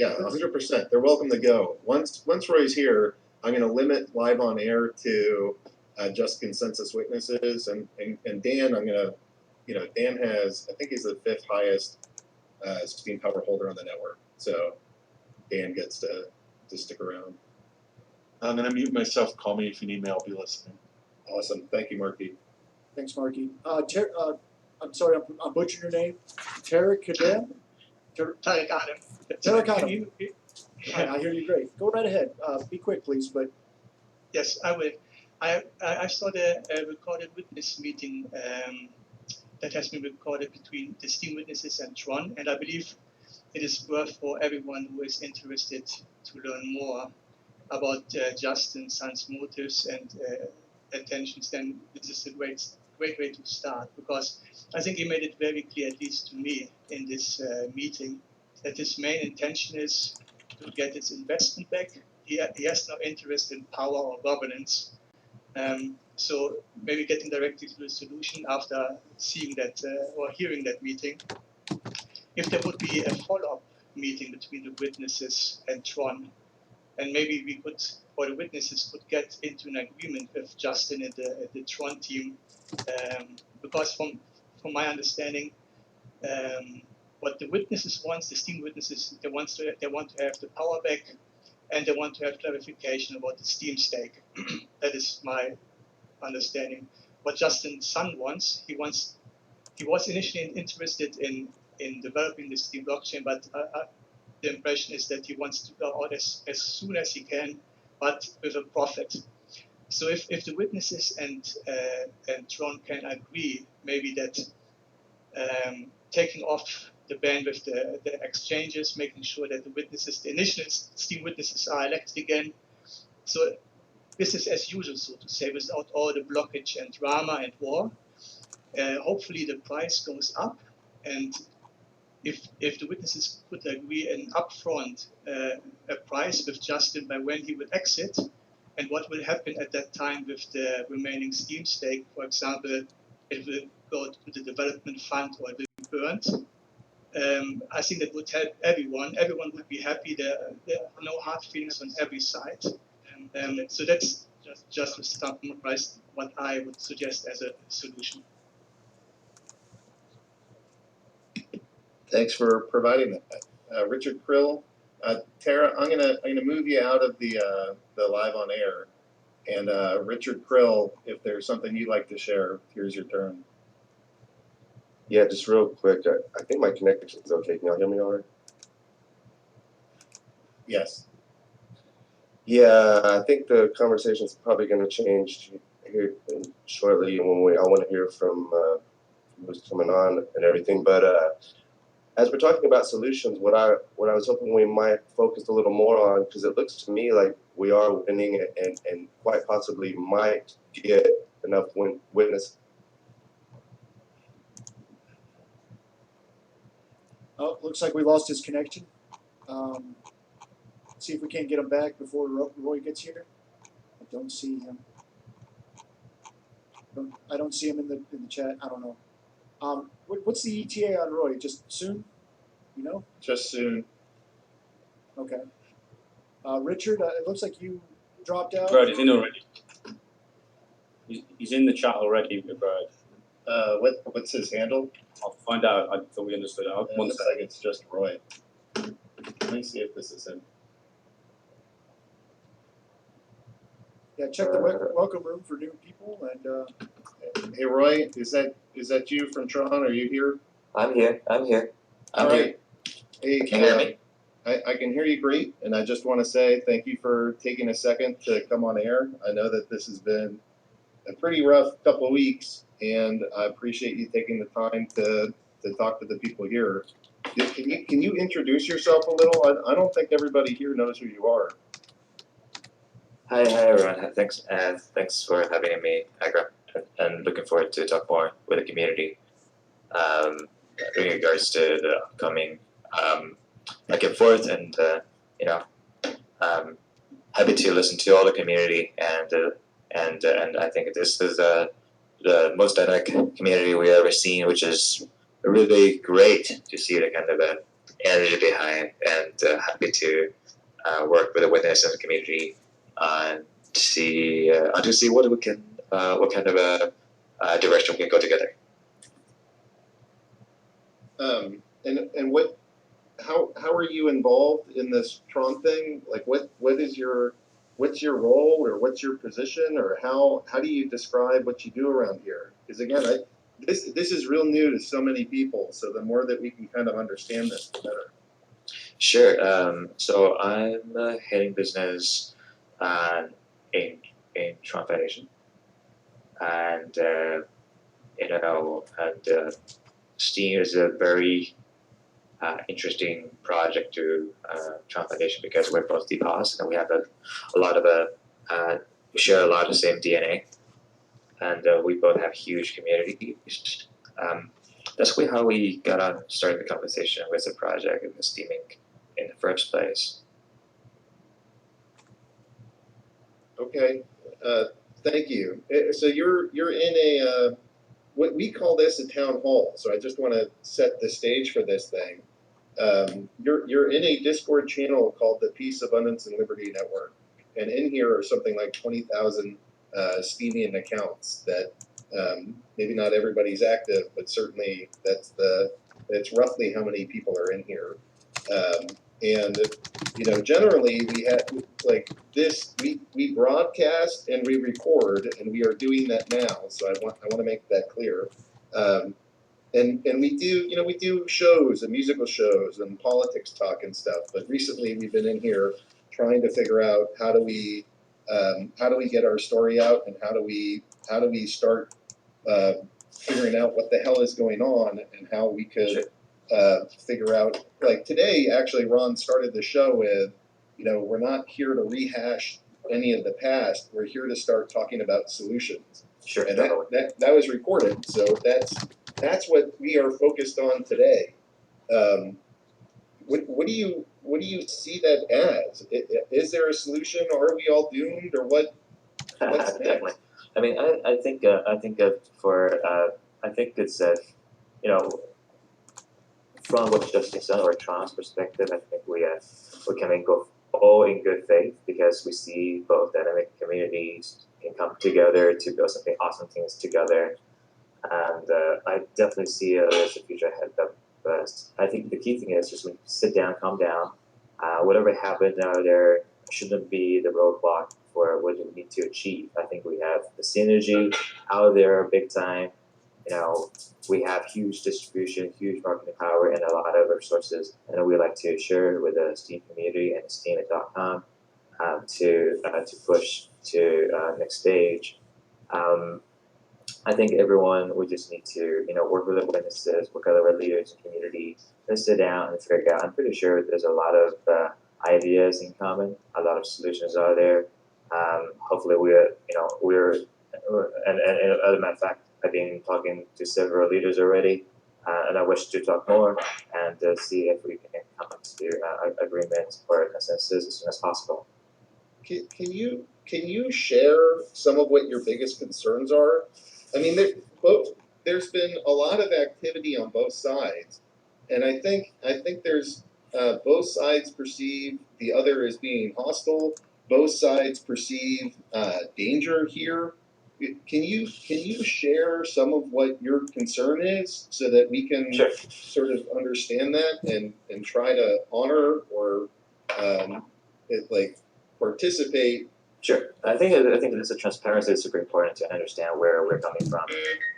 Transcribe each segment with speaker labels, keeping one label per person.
Speaker 1: Yeah, 100%. They're welcome to go. Once Roy's here, I'm going to limit live on air to just consensus witnesses, and Dan, I'm going to, Dan has, I think he's the 5th highest Steam Power holder on the network. So Dan gets to stick around.
Speaker 2: I'm going to mute myself. Call me if you need me. I'll be listening.
Speaker 1: Awesome. Thank you, Marky.
Speaker 3: Thanks, Marky. I'm sorry, I'm butchering your name. Tarek Kadem?
Speaker 4: Tarek Adam.
Speaker 3: Tarek Adam. I hear you great. Go right ahead. Be quick, please. But
Speaker 4: yes, I will. I saw the recorded witness meeting that has been recorded between the Steam witnesses and Tron, and I believe it is worth for everyone who is interested to learn more about Justin Sun's motives and intentions. Then this is a great way to start, because I think he made it very clear, at least to me in this meeting, that his main intention is to get his investment back. He has no interest in power or governance. So maybe getting directly to the solution after seeing that or hearing that meeting. If there would be a follow-up meeting between the witnesses and Tron, and maybe we could, or the witnesses could get into an agreement with Justin and the Tron team, because from my understanding, what the witnesses want, the Steam witnesses, they want to have the power back, and they want to have clarification about the Steam stake. That is my understanding. What Justin Sun wants, he was initially interested in developing the Steam blockchain, but the impression is that he wants to go out as soon as he can, but with a profit. So if the witnesses and Tron can agree, maybe that taking off the ban with the exchanges, making sure that the witnesses, the initial Steam witnesses, are elected again. So business as usual, so to say, without all the blockage and drama and war. Hopefully the price goes up, and if the witnesses could agree an upfront a price with Justin by when he will exit, and what will happen at that time with the remaining Steam stake, for example, it will go to the development fund or it will be burnt. I think that would help everyone. Everyone would be happy. There are no hard feelings on every side. So that's just to summarize what I would suggest as a solution.
Speaker 1: Thanks for providing that, Richard Krill. Tara, I'm gonna move you out of the live on air, and Richard Krill, if there's something you'd like to share, here's your turn.
Speaker 5: Yeah, just real quick. I think my connection's okay. Can y'all hear me all right?
Speaker 1: Yes.
Speaker 5: Yeah, I think the conversation's probably going to change here shortly when I want to hear from who's coming on and everything. But as we're talking about solutions, what I was hoping we might focus a little more on, because it looks to me like we are winning and quite possibly might get enough witness.
Speaker 3: oh, looks like we lost his connection. See if we can't get him back before Roy gets here. I don't see him. I don't see him in the chat. I don't know. What's the ETA on Roy? Just soon? You know?
Speaker 1: Just soon.
Speaker 3: Okay. Richard, it looks like you dropped out.
Speaker 6: Brad, he's in already. He's in the chat already, Brad.
Speaker 1: What's his handle?
Speaker 6: I'll find out. I thought we understood it. One
Speaker 1: Looks
Speaker 6: second.
Speaker 1: like it's just Roy. Let me see if this is him.
Speaker 3: Yeah, check the welcome room for new people. And
Speaker 1: Hey Roy, is that you from Tron? Are you here?
Speaker 7: I'm here.
Speaker 1: All right. Hey,
Speaker 7: Can you hear me?
Speaker 1: I can hear you great, and I just want to say thank you for taking a second to come on air. I know that this has been a pretty rough couple of weeks, and I appreciate you taking the time to talk to the people here. Can you introduce yourself a little? I don't think everybody here knows who you are.
Speaker 7: Hi everyone. Thanks for having me, Agra, and looking forward to talk more with the community in regards to the upcoming back and forth, and happy to listen to all the community, and I think this is the most dynamic community we've ever seen, which is really great to see the kind of energy behind, and happy to work with the witness and the community to see what we can what kind of a direction we can go together.
Speaker 1: And what, how are you involved in this Tron thing? Like, what's your role, or what's your position, or how do you describe what you do around here? Because again, this is real new to so many people. So the more that we can kind of understand this, the better.
Speaker 7: Sure. So I'm heading business in Tron Foundation, and STEAM is a very interesting project to Tron Foundation because we're both DPOS and we have a lot of we share a lot of the same DNA, and we both have huge communities. That's how we got on starting the conversation with the project and the steaming in the first place.
Speaker 1: Okay, thank you. So you're in a what we call this a town hall. So I just want to set the stage for this thing. You're in a Discord channel called the Peace, Abundance, and Liberty Network, and in here are something like 20,000 Steamian accounts that maybe not everybody's active, but certainly that's roughly how many people are in here. And generally we have like this. We broadcast and we record, and we are doing that now. So I want to make that clear. And we do shows and musical shows and politics talk and stuff. But recently we've been in here trying to figure out how do we get our story out, and how do we start figuring out what the hell is going on, and how we could figure out, like today actually Ron started the show with, we're not here to rehash any of the past, we're here to start talking about solutions.
Speaker 7: Sure.
Speaker 1: And that was recorded, so that's what we are focused on today. What do you see that as? Is there a solution, or are we all doomed, or what? What's
Speaker 7: Definitely. I mean, I think it's from what Justin said, or Tron's perspective, I think we can go all in good faith because we see both dynamic communities can come together to build something awesome things together, and I definitely see there's a future ahead of us. I think the key thing is just sit down, calm down. Whatever happened out there shouldn't be the roadblock for what we need to achieve. I think we have the synergy out there big time. We have huge distribution, huge marketing power, and a lot of resources, and we like to share with the STEAM community and STEAM.com to push to next stage. I think everyone, we just need to work with the witnesses, work with our leaders and community, and sit down and figure out. I'm pretty sure there's a lot of ideas in common, a lot of solutions are there. Hopefully we're and as a matter of fact, I've been talking to several leaders already, and I wish to talk more and see if we can come to agreement or consensus as soon as possible.
Speaker 1: Can you share some of what your biggest concerns are? I mean, there's been a lot of activity on both sides, and I think there's both sides perceive the other as being hostile. Both sides perceive danger here. Can you share some of what your concern is so that we can sort of understand that and try to honor or participate?
Speaker 7: Sure. I think this transparency is super important to understand where we're coming from.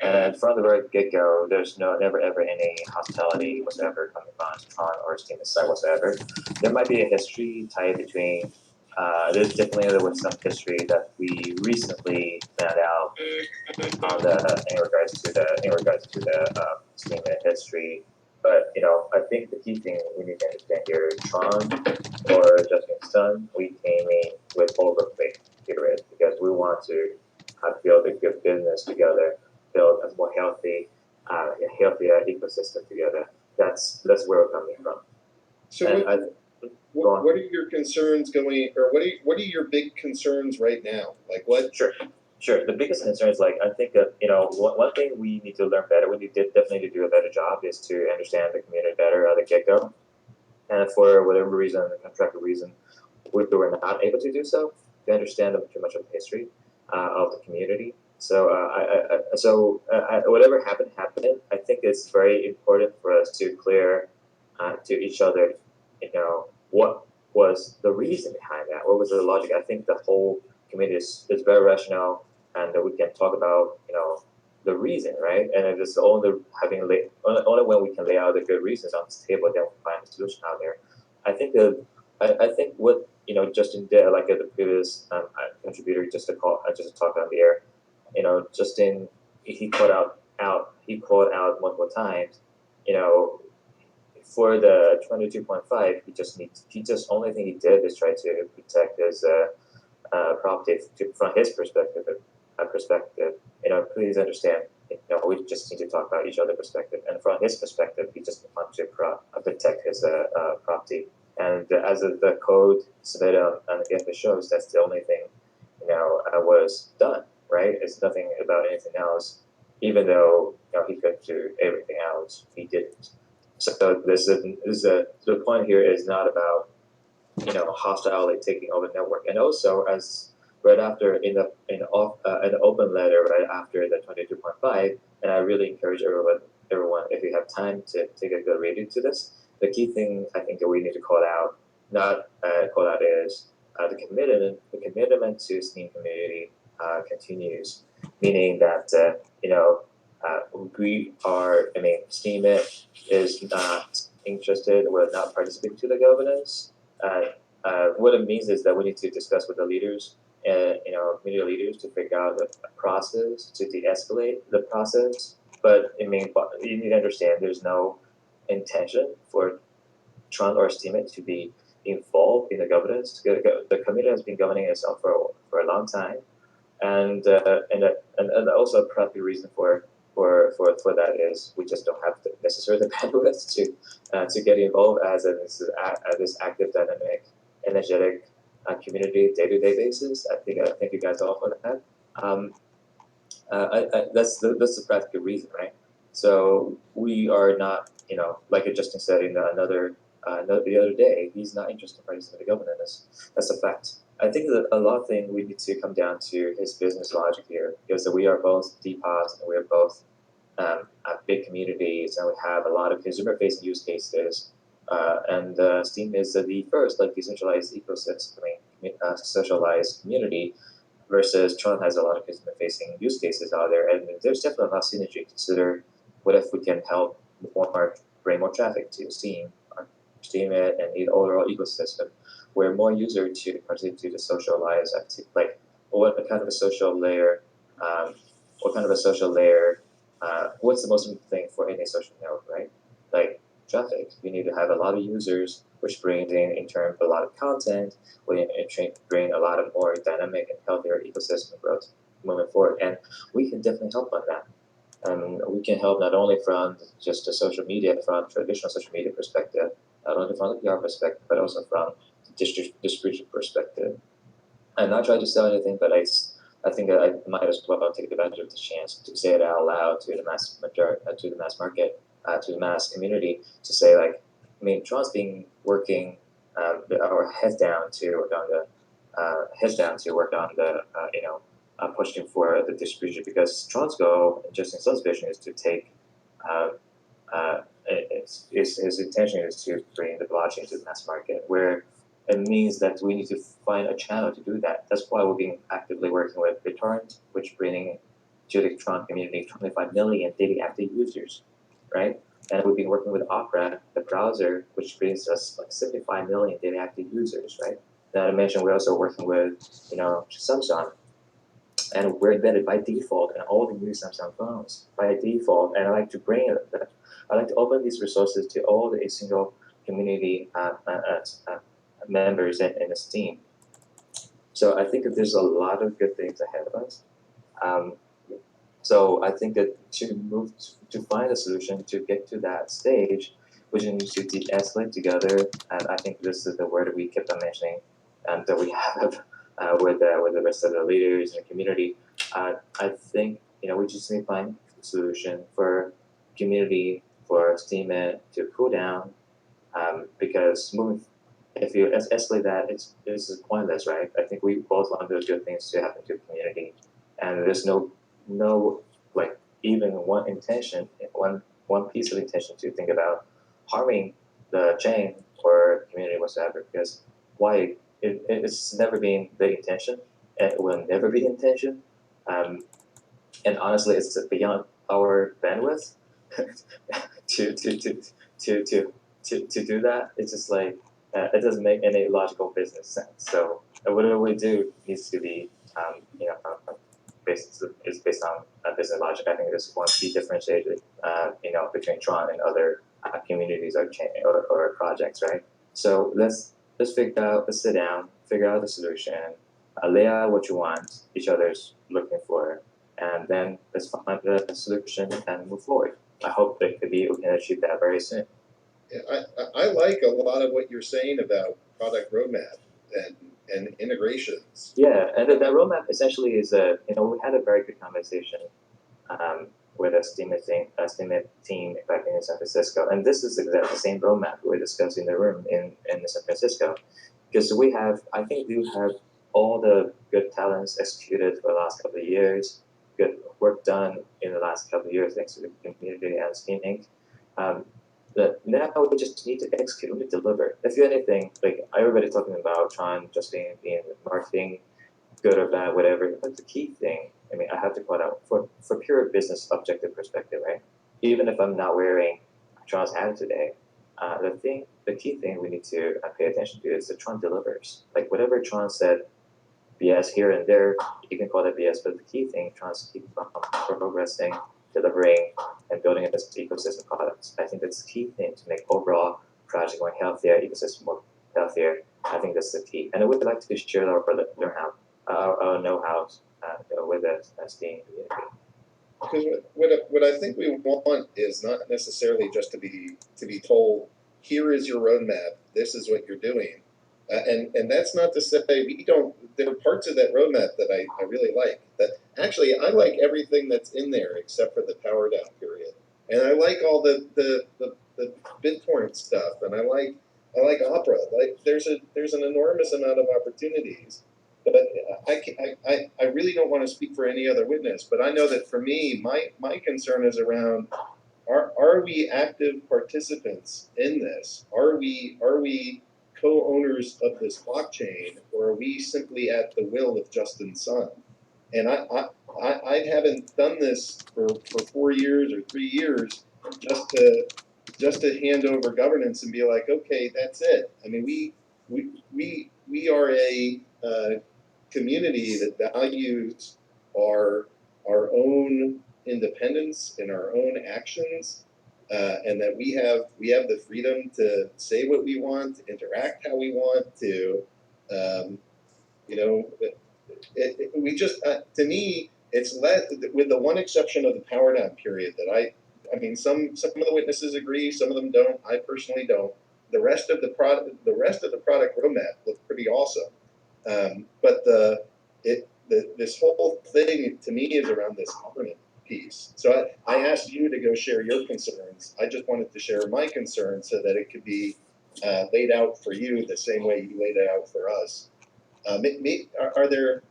Speaker 7: And from the very get-go, there's never ever any hostility whatsoever coming from Tron or Steam side whatsoever. There might be a history tied between. There's definitely some history that we recently found out on in regards to the Steam history. But I think the key thing we need to understand here, Tron or Justin's son, we came in with overfaith, period, because we want to build a good business together, build a more healthier ecosystem together. That's where we're coming from.
Speaker 1: So what are your concerns what are your big concerns right now? Like what?
Speaker 7: Sure. The biggest concern is I think that one thing we need to learn better. We need to definitely do a better job is to understand the community better at the get-go. and for whatever reason, contractual reason, we were not able to do so. To understand too much of the history of the community. So whatever happened. I think it's very important for us to clear to each other, what was the reason behind that? What was the logic? I think the whole community is very rational, and we can talk about the reason, right? And it is only only when we can lay out the good reasons on this table that we find a solution out there. I think I think what Justin did, like the previous contributor, just to talk on the air, Justin, he called out multiple times, for the 22.5, he just only thing he did is try to protect his property from his perspective. Please understand. We just need to talk about each other's perspective, and from his perspective, he just wants to protect his property. And as the code submitted on the GitHub shows, that's the only thing was done. Right? It's nothing about anything else. Even though he could do everything else, he didn't. So the point here is not about hostility taking over the network, and also as right after in an open letter right after the 22.5, and I really encourage everyone if you have time to take a good read into this. The key thing I think that we need to call out is the commitment to Steam community continues, meaning that Steam is not interested. We're not participating to the governance. What it means is that we need to discuss with the leaders, community leaders, to figure out a process to de-escalate the process. But you need to understand there's no intention for Tron or Steam to be involved in the governance. The community has been governing itself for a long time, and also a practical reason for that is we just don't have necessarily the bandwidth to get involved as this active, dynamic, energetic community day-to-day basis. I thank you guys all for that. That's the practical reason, right? So we are not, like Justin said in the other day, he's not interested in participating in the governance. That's a fact. I think that a lot of things we need to come down to his business logic here, because we are both DPods and we are both big communities, and we have a lot of consumer-facing use cases. And Steam is the first decentralized ecosystem, socialized community, versus Tron has a lot of consumer-facing use cases out there, and there's definitely a lot of synergy to consider. What if we can help bring more traffic to Steam it, and the overall ecosystem, where more users to participate to the socialized activity, what kind of a social layer, what's the most important thing for any social network, right? Like traffic. You need to have a lot of users, which brings in turn a lot of content, which bring a lot of more dynamic and healthier ecosystem growth moving forward. And we can definitely help on that. We can help not only from just the social media, from traditional social media perspective, not only from the PR perspective, but also from the distribution perspective. I'm not trying to sell anything, but I think that I might as well take advantage of the chance to say it out loud to the mass market, to the mass community, to say Tron's been working our heads down to work on the pushing for the distribution, because Tron's goal, just in Sun's vision, is to take his intention is to bring the blockchain to the mass market, where it means that we need to find a channel to do that. That's why we've been actively working with BitTorrent, which bringing to the Tron community 25 million daily active users, right? And we've been working with Opera, the browser, which brings us 75 million daily active users, right? Not to mention we're also working with Samsung, and we're embedded by default in all the new Samsung phones by default. And I like to open these resources to all the single community members in the Steam. So I think that there's a lot of good things ahead of us. So I think that to find a solution to get to that stage, we just need to de-escalate together. And I think this is the word we kept on mentioning, and that we have with the rest of the leaders in the community. I think we just need to find a solution for community, for Steam to cool down, Because if you escalate that, it's pointless, right? I think we both want those good things to happen to the community, and there's no like even one piece of intention to think about harming the chain or community whatsoever. Because why? It's never been the intention, and it will never be the intention. And honestly, it's beyond our bandwidth to do that. It's just like it doesn't make any logical business sense. So whatever we do needs to be based on business logic. I think this is one key differentiator between Tron and other communities or projects, right? So let's sit down, figure out the solution, lay out what you want each other's looking for, and then let's find the solution and move forward. I hope that we can achieve that very soon.
Speaker 1: Yeah, I like a lot of what you're saying about product roadmap and integrations.
Speaker 7: Yeah, and that roadmap essentially is we had a very good conversation with a Steemit team back in San Francisco, and this is exactly the same roadmap we were discussing in the room in San Francisco, because I think we have all the good talents executed for the last couple of years, good work done in the last couple of years thanks to the community and Steem Inc. But now we just need to execute, we need to deliver. If you anything, like everybody talking about Tron just being marketing, good or bad, whatever, but the key thing, I mean, I have to call it out for pure business objective perspective, right? Even if I'm not wearing Tron's hat today, the key thing we need to pay attention to is that Tron delivers. Like whatever Tron said, BS here and there, you can call it BS, but the key thing, Tron's keep progressing, delivering, and building up this ecosystem products. I think that's the key thing to make overall project more healthier, ecosystem more healthier. I think that's the key. And I would like to share our know-how with the Steem community.
Speaker 1: Because what I think we want is not necessarily just to be told, here is your roadmap, this is what you're doing, and that's not to say we don't. There are parts of that roadmap that I really like. That actually I like everything that's in there except for the power down period, and I like all the BitTorrent stuff, and I like Opera. Like there's an enormous amount of opportunities. But I really don't want to speak for any other witness, but I know that for me, my concern is around, are we active participants in this? Are we co-owners of this blockchain, or are we simply at the will of Justin Sun? And I haven't done this for 4 years or 3 years just to hand over governance and be like, okay, that's it. I mean, we are a community that values our own independence and our own actions, and that we have the freedom to say what we want, to interact how we want, to we just to me it's less, with the one exception of the power down period that I mean some of the witnesses agree, some of them don't. I personally don't. The rest of the product roadmap looked pretty awesome. But this whole thing to me is around this governance piece. So I asked you to go share your concerns. I just wanted to share my concerns so that it could be laid out for you the same way you laid it out for us.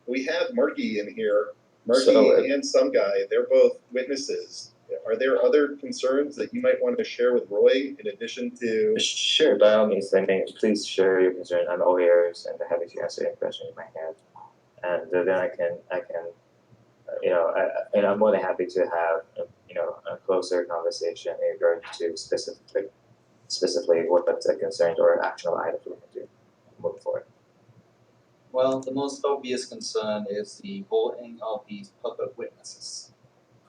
Speaker 1: We have Marky in here, and some guy. They're both witnesses. Are there other concerns that you might want to share with Roy in addition to?
Speaker 7: Sure, by all means, please share your concern. I'm all ears and happy to answer any question you might have. And then I can, and I'm more than happy to have, a closer conversation in regard to specifically what the concerns or actionable items we can do moving forward.
Speaker 8: Well, the most obvious concern is the voting of these public witnesses.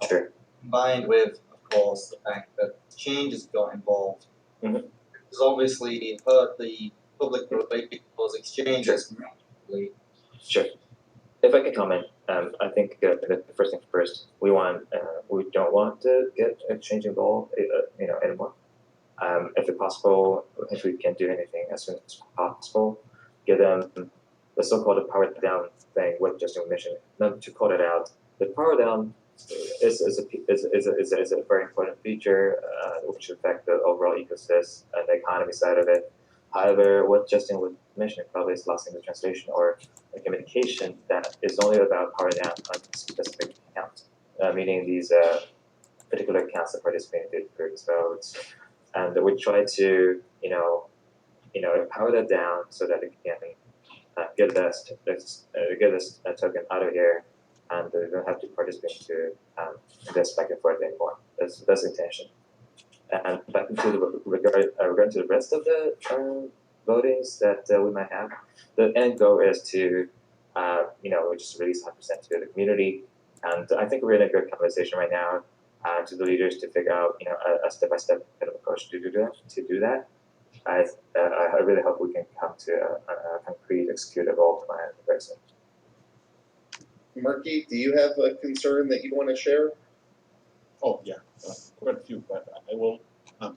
Speaker 7: Sure.
Speaker 8: Combined with, of course, the fact that changes got involved.
Speaker 7: Mm-hmm.
Speaker 8: Because obviously it hurt the public related those exchanges.
Speaker 7: Sure. If I can comment, I think the first thing first, we don't want to get exchange involved, anymore. If it's possible, if we can do anything as soon as possible, give them the so-called power down thing, what Justin mentioned. Not to call it out, the power down is a very important feature which affect the overall ecosystem and the economy side of it. However, what Justin was mentioning probably is lost in the translation or the communication that is only about power down on specific accounts, meaning these particular accounts that participated in previous votes, and we try to power that down so that it can get this token out of here, and they don't have to participate to this back and forth anymore. That's the intention. And back into the regarding to the rest of the votings that we might have, the end goal is to just release 100% to the community, and I think we're in a good conversation right now to the leaders to figure out a step-by-step kind of approach to do that. I really hope we can come to a concrete executable plan very soon.
Speaker 1: Marky, do you have a concern that you want to share?
Speaker 2: Oh, yeah, quite a few, but I will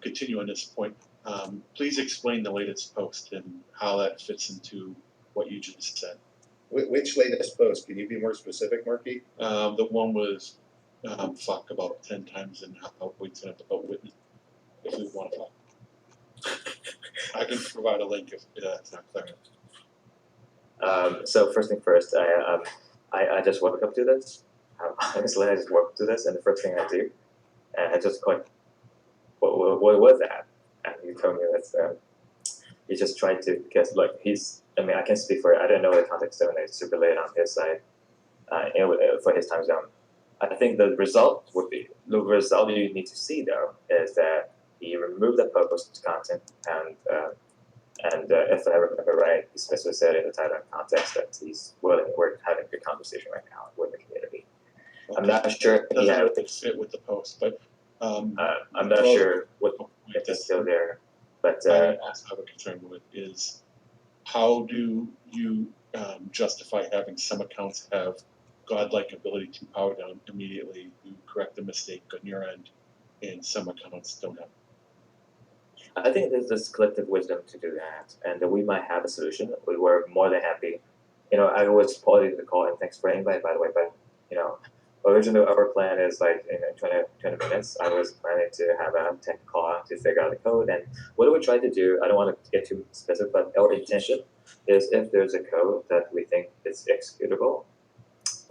Speaker 2: continue on this point. Please explain the latest post and how that fits into what you just said.
Speaker 1: Which latest post? Can you be more specific, Marky?
Speaker 2: The one was fuck about 10 times and how we sent about witness if we want to fuck. I can provide a link if that's not clear.
Speaker 7: So first thing first, I just woke up to this. Honestly, I just woke up to this, and the first thing I do, and I just click, what was that? And he told me that he just tried to guess. Like I can't speak for it. I don't know the context of it. It's super late on his side, for his time zone. I think the result you need to see though is that he removed the post content and if I remember right, he specifically said in the title and context that we're having a good conversation right now with the community.
Speaker 2: Okay.
Speaker 7: I'm not sure.
Speaker 2: Doesn't really fit with the post, but
Speaker 7: I'm not sure if it's still there. But
Speaker 2: I also have a concern with is how do you justify having some accounts have godlike ability to power down immediately to correct the mistake on your end, and some accounts don't have.
Speaker 7: I think there's this collective wisdom to do that, and we might have a solution. We were more than happy. I was part of the call, and thanks for the invite, by the way. But originally our plan is like in 20 minutes. I was planning to have a tech call to figure out the code, and what do we try to do? I don't want to get too specific, but our intention is if there's a code that we think is executable,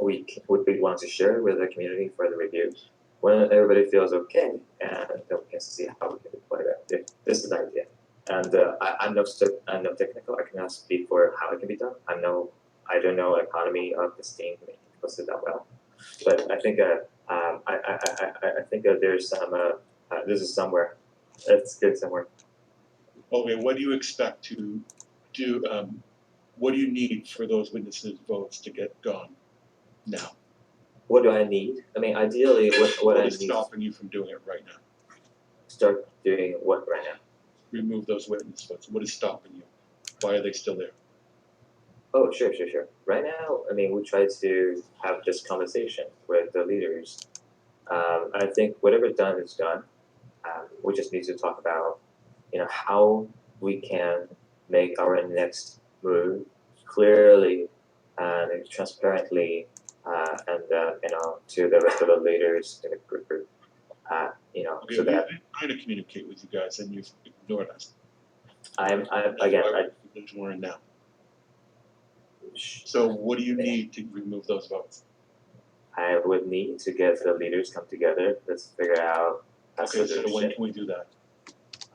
Speaker 7: we would be willing to share with the community for the review. When everybody feels okay, and then we can see how we can deploy that. This is the idea, and I'm no technical. I cannot speak for how it can be done. I don't know economy of the Steam ecosystem that well, but I think I think there's some this is somewhere. It's good somewhere.
Speaker 2: Okay, what do you expect to do? What do you need for those witnesses' votes to get gone now?
Speaker 7: What do I need? I mean, ideally, what I
Speaker 2: is
Speaker 7: need.
Speaker 2: stopping you from doing it right now?
Speaker 7: Start doing what right now?
Speaker 2: Remove those witness votes. What is stopping you? Why are they still there?
Speaker 7: Oh, sure. Right now, I mean, we try to have this conversation with the leaders. I think whatever's done is done. We just need to talk about, how we can make our next move clearly and transparently, to the rest of the leaders in the group.
Speaker 2: Okay,
Speaker 7: So
Speaker 2: we've
Speaker 7: that
Speaker 2: been trying to communicate with you guys, and you've ignored us.
Speaker 7: I'm
Speaker 2: That's
Speaker 7: again.
Speaker 2: why we're in now. So what do you need to remove those votes?
Speaker 7: I would need to get the leaders come together. Let's figure out a
Speaker 2: Okay, so
Speaker 7: solution.
Speaker 2: when can we do that?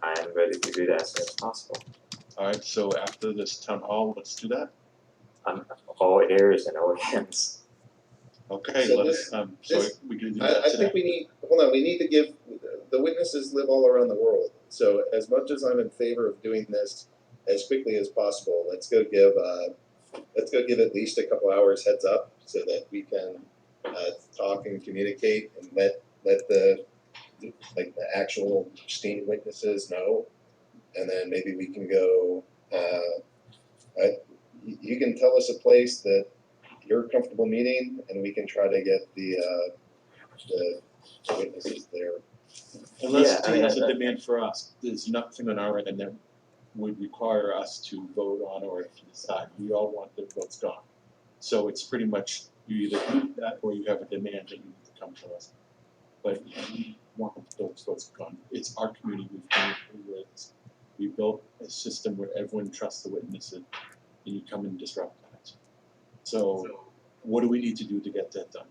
Speaker 7: I'm ready to do that as soon as possible.
Speaker 2: All right, so after this town hall, let's do that.
Speaker 7: I'm all ears and all hands.
Speaker 2: Okay,
Speaker 1: So
Speaker 2: we can do that
Speaker 1: I
Speaker 2: today.
Speaker 1: think we need to give, the witnesses live all around the world. So as much as I'm in favor of doing this as quickly as possible, let's go give at least a couple hours heads up so that we can talk and communicate and let the actual Steam witnesses know, and then maybe we can go. You can tell us a place that you're comfortable meeting, and we can try to get the witnesses there.
Speaker 2: Unless
Speaker 7: Yeah,
Speaker 2: there's a demand for us, there's nothing on our end that would require us to vote on or to decide. We all want the votes gone. So it's pretty much you either do that or you have a demand that you need to come to us. But we want those votes gone. It's our community, we've done it with. We built a system where everyone trusts the witnesses, and you come and disrupt that. So what do we need to do to get that done?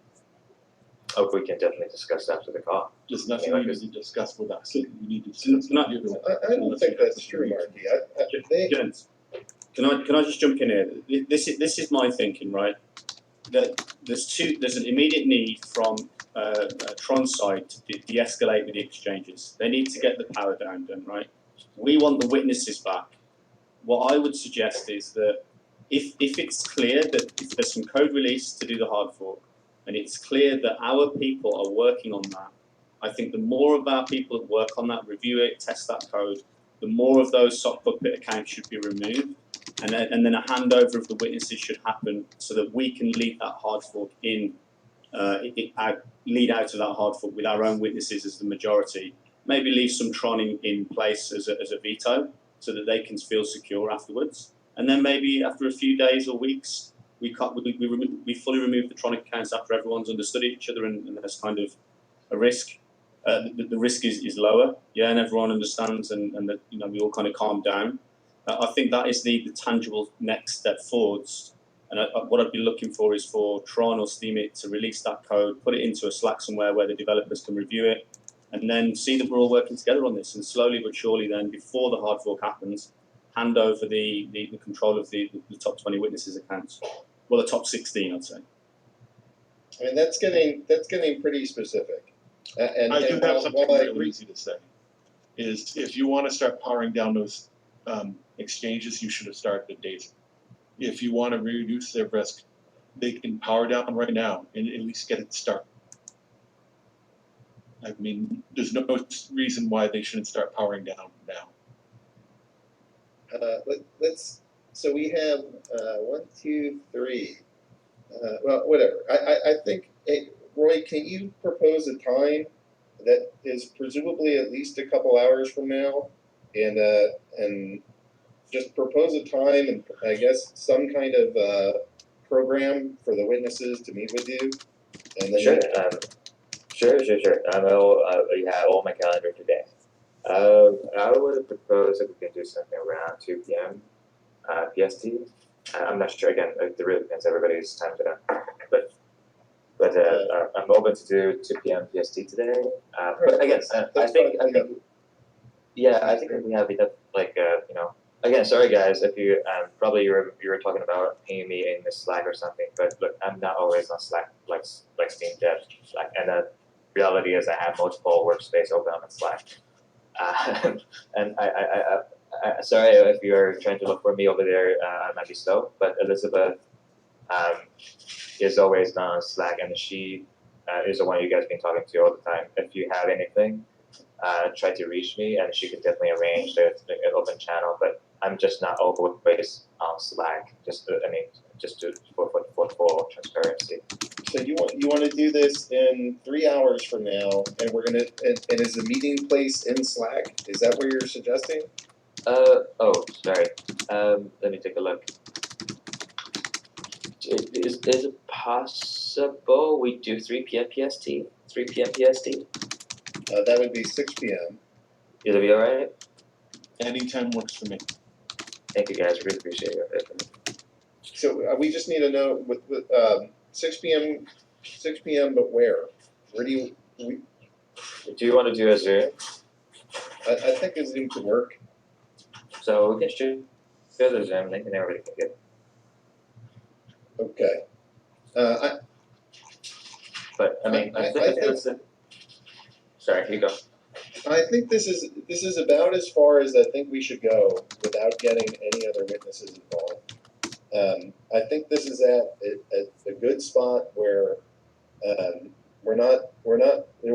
Speaker 7: Oh, we can definitely discuss after the call.
Speaker 2: There's nothing
Speaker 7: Yeah,
Speaker 2: we need to discuss with us, you need to discuss
Speaker 6: Not-
Speaker 2: with you.
Speaker 1: I don't think that's true, Marky.
Speaker 6: Gents, can I just jump in here? This is my thinking, right? That there's an immediate need from Tron's side to de-escalate with the exchanges. They need to get the power down done, right? We want the witnesses back. What I would suggest is that if it's clear that if there's some code release to do the hard fork, and it's clear that our people are working on that, I think the more of our people that work on that, review it, test that code, the more of those sock puppet accounts should be removed, and then a handover of the witnesses should happen so that we can lead that hard fork lead out of that hard fork with our own witnesses as the majority. Maybe leave some Tron in place as a veto so that they can feel secure afterwards. And then maybe after a few days or weeks, we fully remove the Tron accounts after everyone's understood each other and there's kind of a risk. The risk is lower, yeah, and everyone understands and that we all kind of calm down. I think that is the tangible next step forwards. And what I'd be looking for is for Tron or Steemit to release that code, put it into a Slack somewhere where the developers can review it, and then see that we're all working together on this. And slowly but surely then, before the hard fork happens, hand over the control of the top 20 witnesses accounts. Well, the top 16, I'd say.
Speaker 1: I mean, that's getting pretty specific. And
Speaker 2: I do have
Speaker 1: while
Speaker 2: something
Speaker 1: I
Speaker 2: really
Speaker 1: agree,
Speaker 2: easy to say, is if you want to start powering down those exchanges, you should have started at days. If you want to reduce their risk, they can power down right now and at least get it started. I mean, there's no reason why they shouldn't start powering down now.
Speaker 1: so we have 1, 2, 3. Well, whatever. I think, Roy, can you propose a time that is presumably at least a couple hours from now, and just propose a time and I guess some kind of program for the witnesses to meet with you, and then
Speaker 7: Sure. You have all my calendar today. I would propose that we can do something around 2 p.m. PST. I'm not sure. Again, it really depends. Everybody's time to that. But I'm open to do 2 p.m. PST today. But again, I think we have enough. Again, sorry guys, if you probably you were talking about pinging me in the Slack or something. But look, I'm not always on Slack like Steam Dev Slack, and the reality is I have multiple workspace open on Slack. And I sorry if you're trying to look for me over there, I might be slow, but Elizabeth is always on Slack, and she is the one you guys been talking to all the time. If you have anything, try to reach me, and she can definitely arrange an open channel. But I'm just not always on Slack. For full transparency.
Speaker 1: So you want to do this in 3 hours from now, and we're gonna and is the meeting place in Slack? Is that what you're suggesting?
Speaker 7: Sorry. Let me take a look. Is it possible we do 3 p.m. PST? 3 p.m. PST?
Speaker 1: That would be 6 p.m.
Speaker 7: Is it be alright?
Speaker 2: Anytime works for me.
Speaker 7: Thank you guys. Really appreciate it.
Speaker 1: So we just need to know with 6 p.m. 6 p.m. But where? Where do you?
Speaker 7: Do you want to do a Zoom?
Speaker 1: I think a Zoom could work.
Speaker 7: So we can share the Zoom link and everybody can get.
Speaker 1: Okay.
Speaker 7: But I mean, I think that's it. Sorry, you go.
Speaker 1: I think this is about as far as I think we should go without getting any other witnesses involved. I think this is at a good spot where we're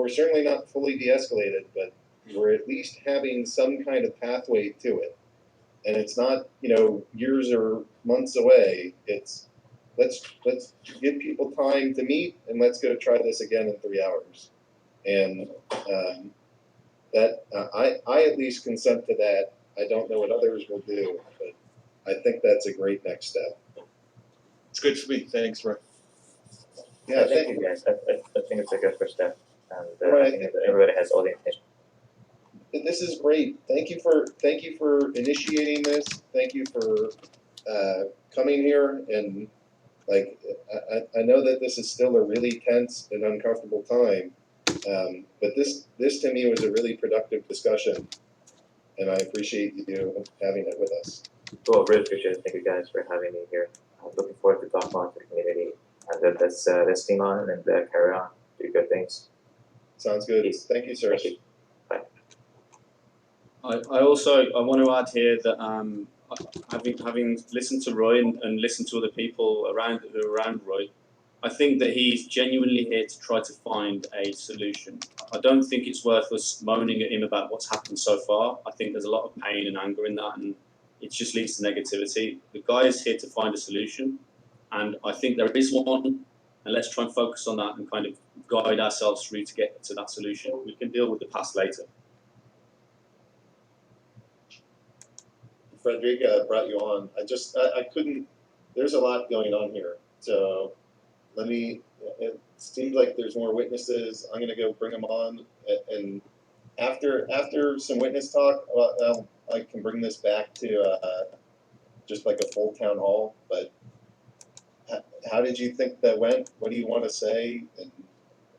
Speaker 1: certainly not fully de-escalated, but we're at least having some kind of pathway to it, and it's not years or months away. It's let's give people time to meet, and let's go try this again in 3 hours, and that I at least consent to that. I don't know what others will do, but I think that's a great next step.
Speaker 2: It's good for me. Thanks, Rick.
Speaker 1: Yeah,
Speaker 7: thank you guys. I think it's a good first step, and
Speaker 1: Right.
Speaker 7: I think that everybody has all the information.
Speaker 1: This is great. Thank you for initiating this. Thank you for coming here and like I know that this is still a really tense and uncomfortable time, but this to me was a really productive discussion, and I appreciate you having it with us.
Speaker 7: Cool, really appreciate it. Thank you guys for having me here. I'm looking forward to talk more to the community, and then let's team on and carry on, do good things.
Speaker 1: Sounds good.
Speaker 7: Peace.
Speaker 1: Thank you, sir.
Speaker 7: Thank you.
Speaker 6: I also want to add here that having listened to Roy and listened to other people around Roy, I think that he's genuinely here to try to find a solution. I don't think it's worth us moaning at him about what's happened so far. I think there's a lot of pain and anger in that, and it just leads to negativity. The guy is here to find a solution, and I think there is one, and let's try and focus on that and kind of guide ourselves through to get to that solution. We can deal with the past later.
Speaker 1: Frederica brought you on. I couldn't. There's a lot going on here, so let me. It seems like there's more witnesses. I'm gonna go bring them on, and after some witness talk, I can bring this back to just like a full town hall. But how did you think that went? What do you want to say? And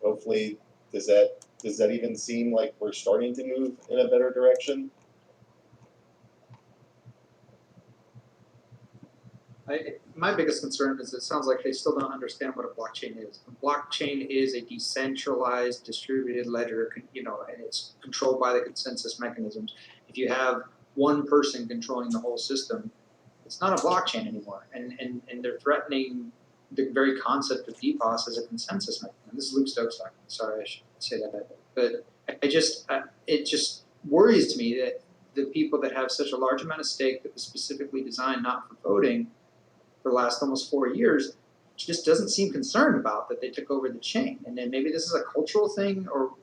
Speaker 1: hopefully, does that even seem like we're starting to move in a better direction?
Speaker 9: My biggest concern is it sounds like they still don't understand what a blockchain is. A blockchain is a decentralized distributed ledger, and it's controlled by the consensus mechanisms. If you have one person controlling the whole system, it's not a blockchain anymore. And they're threatening the very concept of DPoS as a consensus mechanism. This is Luke Stokes talking. Sorry, I should say that. But it just worries to me that the people that have such a large amount of stake that was specifically designed not for voting for the last almost 4 years, just doesn't seem concerned about that they took over the chain. And then maybe this is a cultural thing, or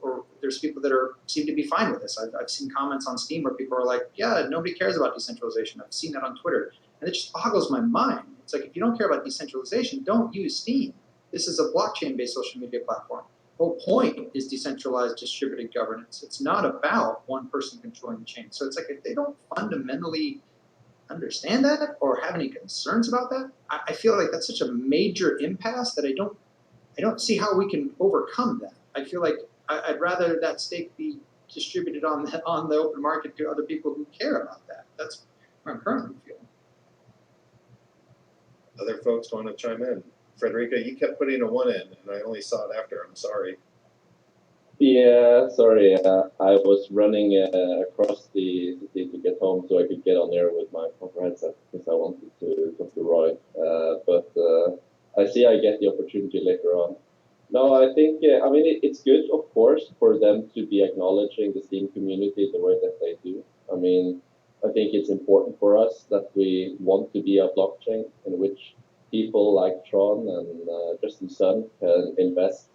Speaker 9: there's people that seem to be fine with this. I've seen comments on Steam where people are like, yeah, nobody cares about decentralization. I've seen that on Twitter. And it just boggles my mind. It's like, if you don't care about decentralization, don't use Steam. This is a blockchain-based social media platform. The whole point is decentralized distributed governance. It's not about one person controlling the chain. So it's like, if they don't fundamentally understand that or have any concerns about that, I feel like that's such a major impasse that I don't see how we can overcome that. I feel like I'd rather that stake be distributed on the open market to other people who care about that. That's where I'm currently feeling.
Speaker 1: Other folks want to chime in. Frederica, you kept putting a 1 in, and I only saw it after. I'm sorry.
Speaker 10: Yeah, sorry. I was running across the city to get home so I could get on air with my proper headset because I wanted to talk to Roy. But I see I get the opportunity later on. No, I think, it's good, of course, for them to be acknowledging the Steam community the way that they do. I mean, I think it's important for us that we want to be a blockchain in which people like Tron and Justin Sun can invest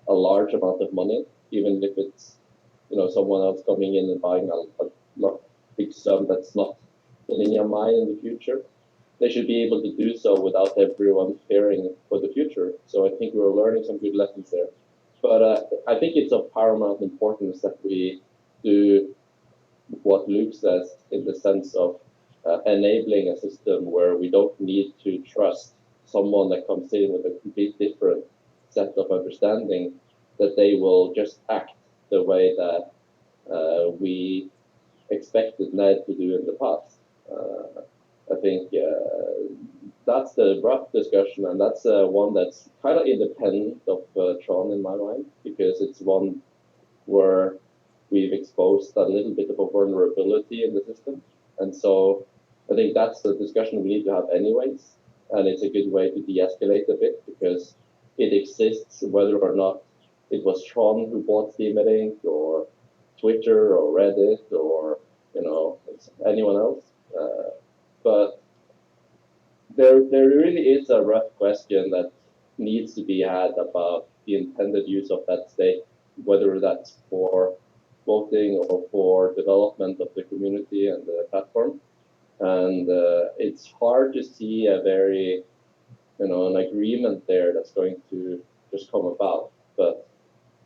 Speaker 10: a large amount of money, even if it's someone else coming in and buying a big sum that's not in your mind in the future. They should be able to do so without everyone fearing for the future. So I think we're learning some good lessons there. But I think it's of paramount importance that we do what Luke says in the sense of enabling a system where we don't need to trust someone that comes in with a complete different set of understanding, that they will just act the way that we expected Ned to do in the past. I think that's the rough discussion, and that's one that's kind of independent of Tron in my mind, because it's one where we've exposed a little bit of a vulnerability in the system. And so I think that's the discussion we need to have anyways, and it's a good way to de-escalate a bit, because it exists whether or not it was Tron who bought Steemit or Twitter or Reddit or anyone else. But there really is a rough question that needs to be had about the intended use of that stake, whether that's for voting or for development of the community and the platform. And it's hard to see a very, an agreement there that's going to just come about. But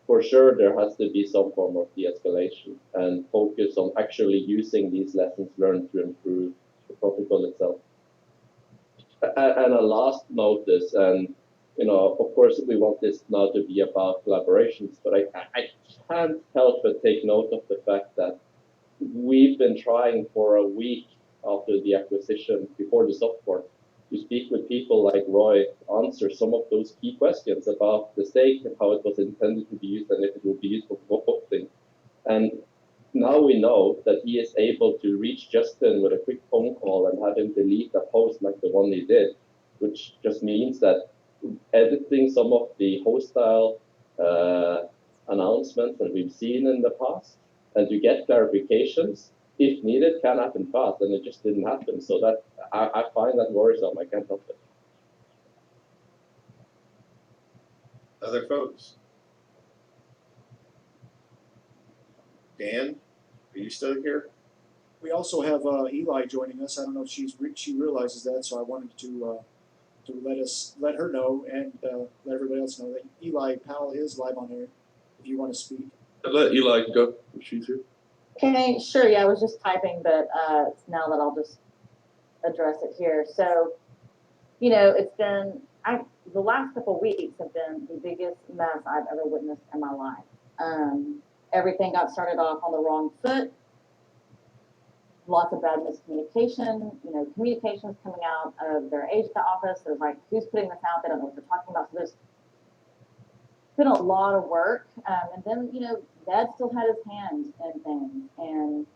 Speaker 10: for sure, there has to be some form of de-escalation and focus on actually using these lessons learned to improve the protocol itself. And a last notice, and of course, we want this now to be about collaborations, but I can't help but take note of the fact that we've been trying for a week after the acquisition, before the soft port, to speak with people like Roy, answer some of those key questions about the stake and how it was intended to be used and if it will be used for voting. And now we know that he is able to reach Justin with a quick phone call and have him delete a post like the one he did, which just means that editing some of the hostile announcements that we've seen in the past and to get clarifications, if needed, can happen fast, and it just didn't happen. So that I find that worrisome. I can't help it.
Speaker 1: Other folks? Dan, are you still here?
Speaker 3: We also have Eli joining us. I don't know if she realizes that, so I wanted to let her know and let everybody else know that Eli Powell is live on air. If you want to speak,
Speaker 2: Let Eli go if she's here.
Speaker 11: Okay, sure. Yeah, I was just typing, but now that I'll just address it here. So, it's been the last couple of weeks have been the biggest mess I've ever witnessed in my life. Everything got started off on the wrong foot. Lots of bad miscommunication. Communications coming out of their agent office. There's like, who's putting this out? They don't know what they're talking about. So there's been a lot of work. And then, Dad still had his hand in things, and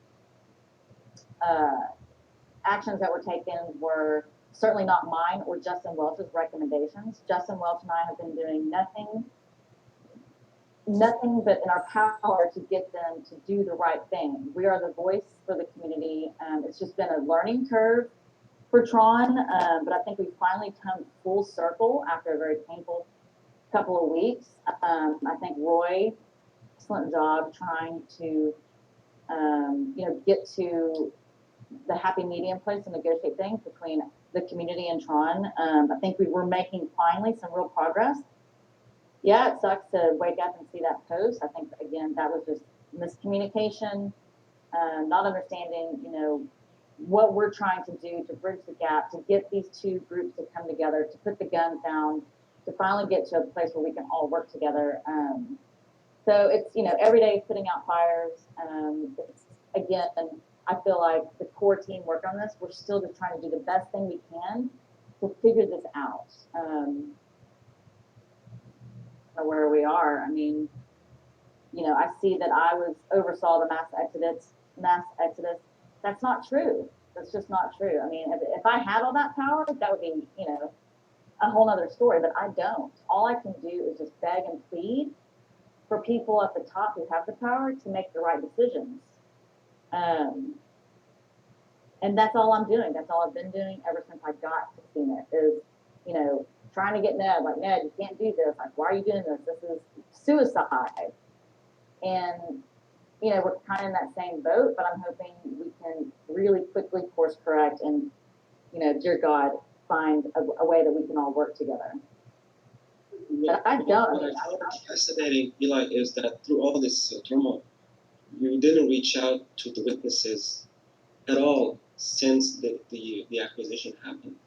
Speaker 11: actions that were taken were certainly not mine or Justin Welch's recommendations. Justin Welch and I have been doing nothing but in our power to get them to do the right thing. We are the voice for the community. It's just been a learning curve for Tron, but I think we've finally come full circle after a very painful couple of weeks. I think Roy, excellent job trying to, get to the happy medium place to negotiate things between the community and Tron. I think we were making finally some real progress. Yeah, it sucks to wake up and see that post. I think, again, that was just miscommunication, not understanding, what we're trying to do to bridge the gap, to get these two groups to come together, to put the guns down, to finally get to a place where we can all work together. So it's, every day putting out fires. It's, again, I feel like the core team work on this. We're still just trying to do the best thing we can to figure this out. Where we are, I mean, I see that I oversaw the mass exodus. That's not true. That's just not true. I mean, if I had all that power, that would be, a whole nother story, but I don't. All I can do is just beg and plead for people at the top who have the power to make the right decisions. And that's all I'm doing. That's all I've been doing ever since I got to CNET is, trying to get Ned, like, Ned, you can't do this. Like, why are you doing this? This is suicide. And, we're kind of in that same boat, but I'm hoping we can really quickly course correct and, dear God, find a way that we can all work together. But I don't.
Speaker 12: What I found fascinating, Eli, is that through all this turmoil, you didn't reach out to the witnesses at all since the acquisition happened.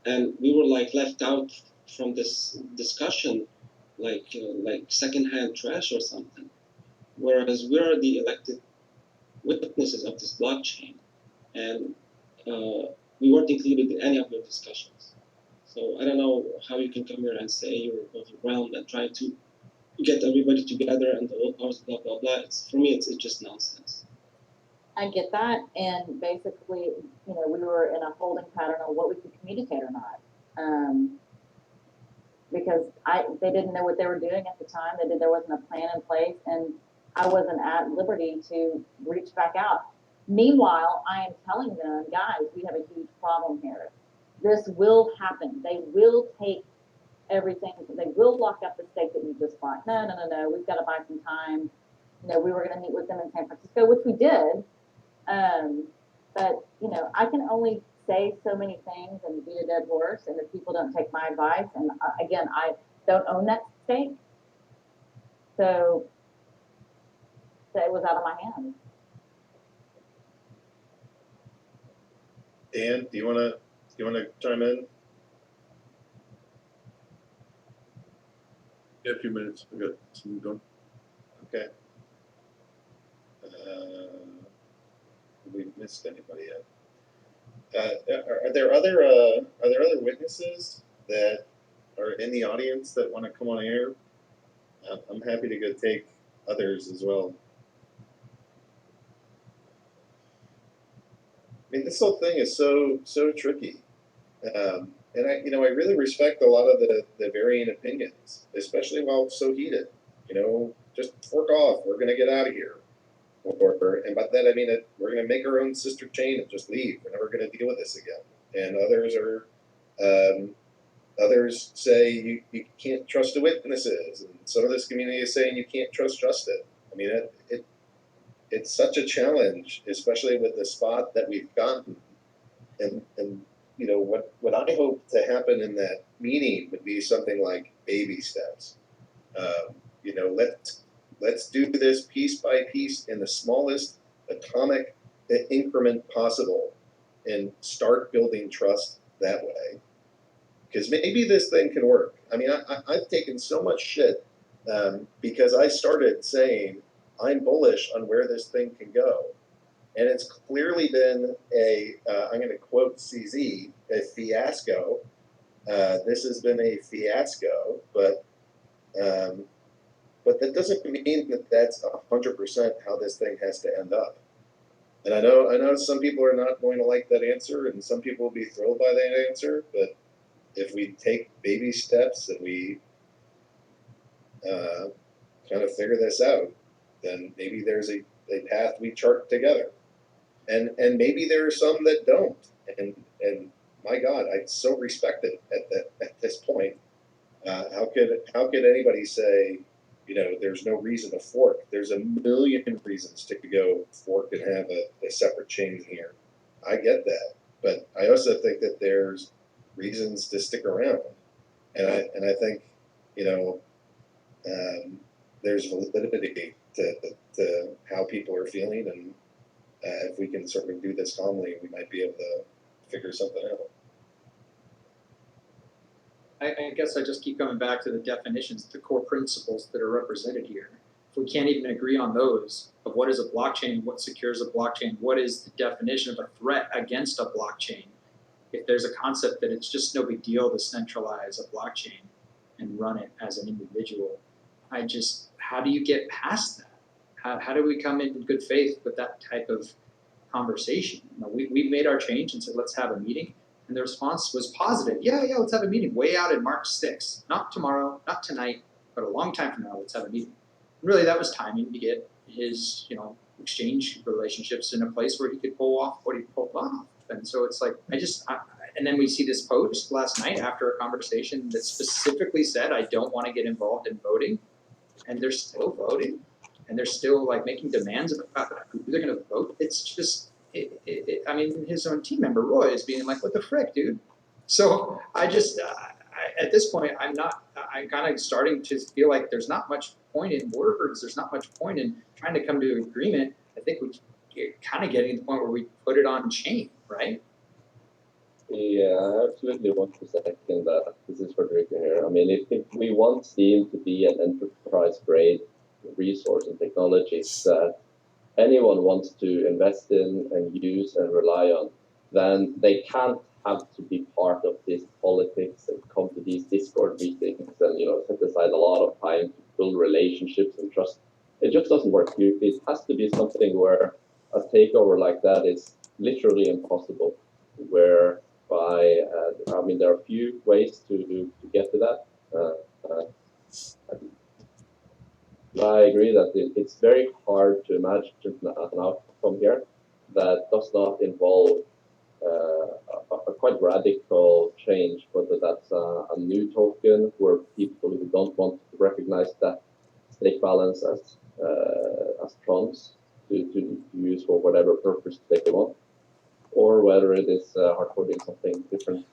Speaker 12: And we were like left out from this discussion, like secondhand trash or something. Whereas we are the elected witnesses of this blockchain, and we weren't included in any of your discussions. So I don't know how you can come here and say you're overwhelmed and trying to get everybody together and the old powers, blah blah blah. For me, it's just nonsense.
Speaker 11: I get that, and basically, we were in a holding pattern on what we could communicate or not, because they didn't know what they were doing at the time. There wasn't a plan in place, and I wasn't at liberty to reach back out. Meanwhile, I am telling them, guys, we have a huge problem here. This will happen. They will take everything. They will lock up the stake that we just bought. No. We've got to buy some time. We were going to meet with them in San Francisco, which we did. But, I can only say so many things and beat a dead horse, and if people don't take my advice, and again, don't own that stake. So it was out of my hands.
Speaker 1: Dan, do you wanna chime in?
Speaker 2: Yeah, a few minutes, we got some going.
Speaker 1: Okay. Have we missed anybody yet? Are there other witnesses that are in the audience that want to come on air? I'm happy to go take others as well. I mean, this whole thing is so tricky, and I really respect a lot of the varying opinions, especially while so heated. Just fork off. We're gonna get out of here. And by that I mean that we're going to make our own sister chain and just leave. We're never going to deal with this again. And others say you can't trust the witnesses, and some of this community is saying you can't trust it. I mean, it's such a challenge, especially with the spot that we've gotten. And what I hope to happen in that meeting would be something like baby steps. Let's do this piece by piece in the smallest atomic increment possible and start building trust that way. Because maybe this thing can work. I mean, I've taken so much shit because I started saying I'm bullish on where this thing can go. And it's clearly been I'm going to quote CZ, a fiasco. This has been a fiasco, but that doesn't mean that that's 100% how this thing has to end up. And I know some people are not going to like that answer, and some people will be thrilled by that answer. But if we take baby steps and we kind of figure this out, then maybe there's a path we chart together. And maybe there are some that don't. And my God, I so respect it at this point. How could anybody say, there's no reason to fork? There's a million reasons to go fork and have a separate chain here. I get that, but I also think that there's reasons to stick around, and I think there's validity to how people are feeling, and if we can sort of do this calmly, we might be able to figure something out.
Speaker 9: I guess I just keep coming back to the definitions, the core principles that are represented here. If we can't even agree on those of what is a blockchain, what secures a blockchain, what is the definition of a threat against a blockchain, if there's a concept that it's just no big deal to centralize a blockchain and run it as an individual, how do you get past that? How do we come in good faith with that type of conversation? We made our change and said, let's have a meeting. And the response was positive. Yeah, let's have a meeting way out in March 6th. Not tomorrow, not tonight, but a long time from now, let's have a meeting. And really, that was timing to get his, exchange relationships in a place where he could pull off what he pulled off. And so it's like, and then we see this post last night after a conversation that specifically said, I don't want to get involved in voting. And they're still voting. And they're still making demands about who they're going to vote. It's just, I mean, his own team member, Roy, is being like, what the frick, dude? So at this point, I'm kind of starting to feel like there's not much point in words. There's not much point in trying to come to an agreement. I think we're kind of getting to the point where we put it on chain, right?
Speaker 10: Yeah, I absolutely want to second that. This is Frederica here. I mean, if we want Steem to be an enterprise-grade resource and technology that anyone wants to invest in and use and rely on, then they can't have to be part of this politics and come to these Discord meetings and set aside a lot of time to build relationships and trust. It just doesn't work. It has to be something where a takeover like that is literally impossible. Whereby, there are a few ways to get to that. I agree that it's very hard to imagine an outcome here that does not involve a quite radical change, whether that's a new token where people who don't want to recognize that stake balance as Trons to use for whatever purpose they want, or whether it is hard coding something different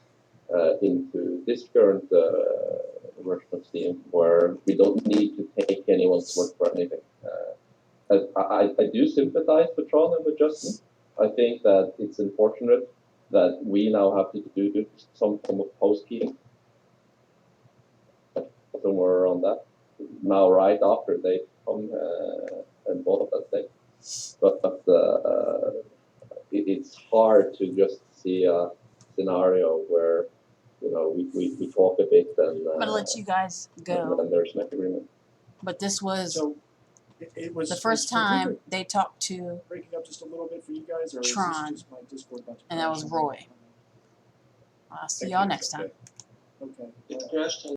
Speaker 10: into this current version of Steam where we don't need to take anyone's word for anything. I do sympathize with Tron and with Justin. I think that it's unfortunate that we now have to do some form of post-keying somewhere around that. Now, right after they come and bought that thing. But it's hard to just see a scenario where, you know, we talk a bit and
Speaker 13: I'm gonna let you guys
Speaker 10: and
Speaker 13: go,
Speaker 10: then there's an agreement.
Speaker 13: but this was
Speaker 3: So it was
Speaker 13: the first
Speaker 3: was
Speaker 13: time
Speaker 3: it
Speaker 13: they talked to,
Speaker 3: breaking up just a little bit for you guys, or
Speaker 13: Tron,
Speaker 3: is this just my Discord about to
Speaker 13: and that was
Speaker 3: crash?
Speaker 13: Roy. I'll see
Speaker 1: Thank
Speaker 13: y'all
Speaker 1: you.
Speaker 13: next time.
Speaker 3: Okay.
Speaker 12: It crashed on